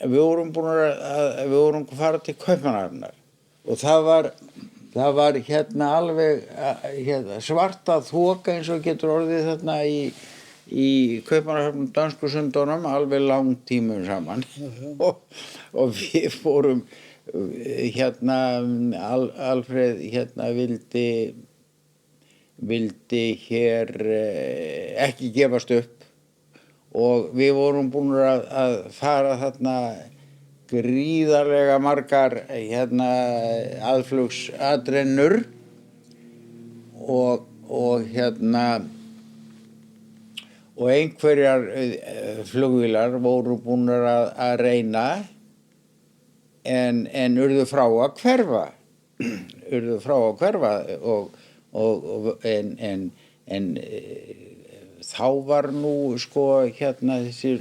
við vorum að fara til Kaupmannahafnar og það var hérna alveg svarta þoka eins og getur orðið þarna í Kaupmannahöfn dönsku sundunum alveg langtímum saman og við fórum Alfreð vildi hér ekki gefast upp og við vorum búin að fara þarna gríðarlega margar aðflugsatrennur og einhverjar flugvélar voru búnar að reyna en urðu frá að hverfa en þá var nú sko þessi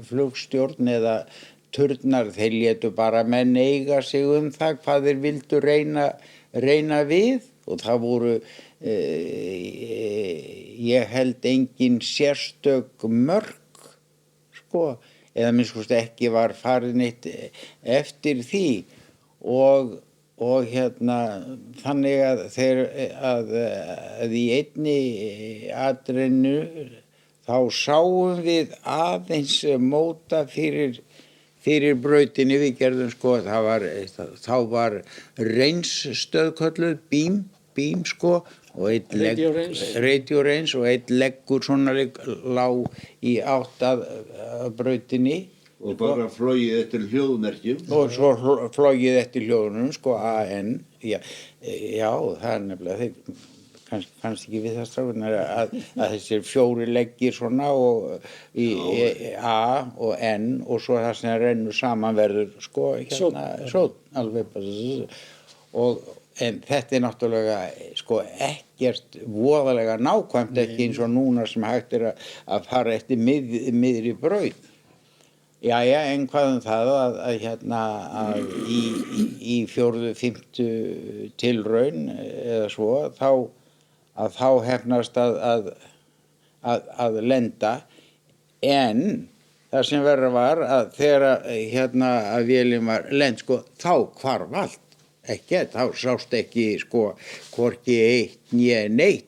flugstjórn eða turnar, þeir létu bara menn eiga sig það hvað þeir vildu reyna við og það voru ég held engin sérstök mörk sko eða minnst kosti ekki var farið neitt eftir því og þannig að þeir að í einni atrennu þá sáum við aðeins móta fyrir brautinni við gerðum sko þá var reinsstöð kölluð bím sko og Radio Range og einn leggur svona lá í átt að brautinni og bara flogið eftir hljóðmerkjum og svo flogið eftir hljóðunum sko AN já það nefnilega þeir kannski ekki við það strákunar að þessir 4 leggir svona og í A og N og svo það sem rennur saman verður sko sót alveg en þetta náttúrulega sko ekkert voðalega nákvæmt ekki eins og núna sem hægt að fara eftir miðri braut. Jæja, en hvað það að í 4., 5. tilraun eða svo þá hefnast að lenda en það sem verra var að þegar að vélin var lent sko þá hvarf allt ekkert, þá sást ekki sko hvorki eitt né neitt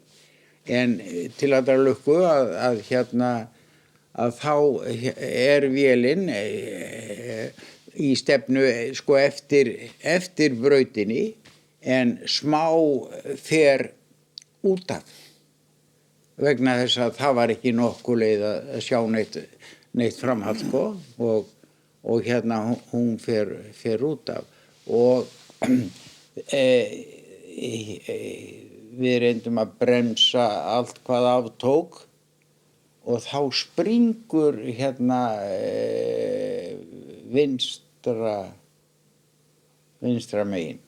en til allra lukku að þá vélin í stefnu sko eftir brautinni en smá fer út af vegna þess að það var ekki nokkuð leið að sjá neitt framhald sko og hún fer út af og við reyndum að bremsa allt hvað aftók og þá springur vinstra megin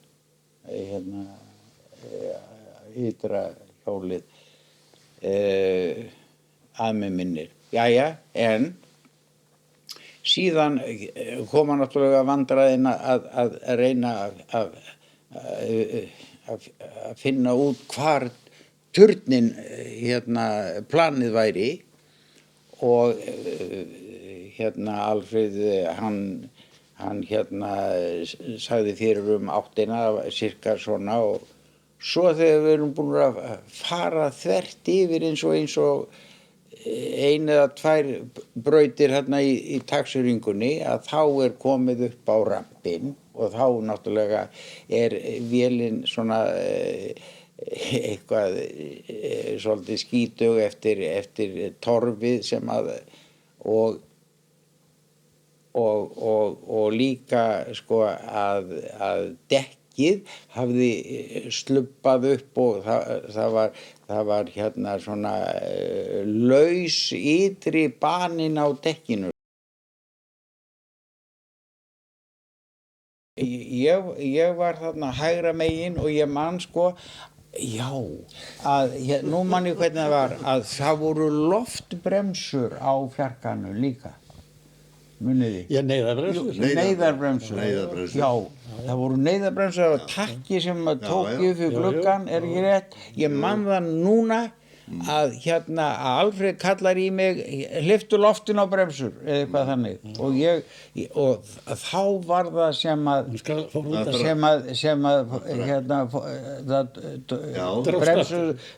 ytra hjólið að mig minnir. Jæja, en síðan koma náttúrulega vandræðin að reyna að finna út hvar turninn planið væri og Alfreð hann sagði fyrir áttina cirka svona og svo þegar við erum búin að fara þvert yfir eins og 1 eða 2 brautir í taxuringunni að þá komið upp á rampinn og þá náttúrulega vélin svona eitthvað svolítið skítug eftir torfið sem og líka sko að dekkið hafði sluppað upp og það var svona laus ytri banin á dekkinu. Ég var þarna hægra megin og ég man sko nú man ég hvernig það var að það voru loftbremsur á fjarkanum líka. Munið þið? Já, neyðarbremsur. Neyðarbremsur. Já, það voru neyðarbremsur og takki sem tók upp fyrir gluggann, ekki rétt. Ég man það núna að hérna að Alfreð kallar í mig lyftu loftin á bremsur eða eitthvað þannig og þá var það sem að hérna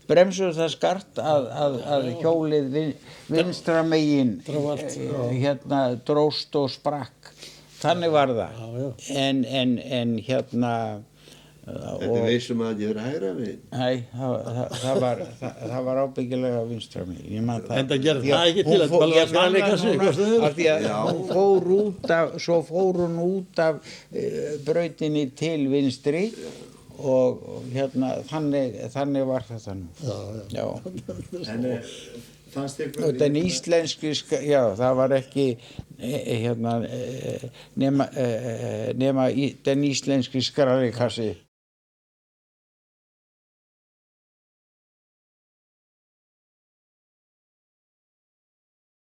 bremsur það skart að hjólið vinstra megin hérna dróst og sprakk. Þannig var það. En hérna Þetta veisum að ég verið hægra við. Nei, það var ábyggilega vinstra megin. Ég man það. Enda gerði það ekki til að bara skræleika sig eitthvað stöður. Af því að hún fór hún út af brautinni til vinstri og hérna þannig var þetta nú. Já. En fannst ykkur... Og den íslenski, já, það var ekki hérna nema den íslenski skrælekassi.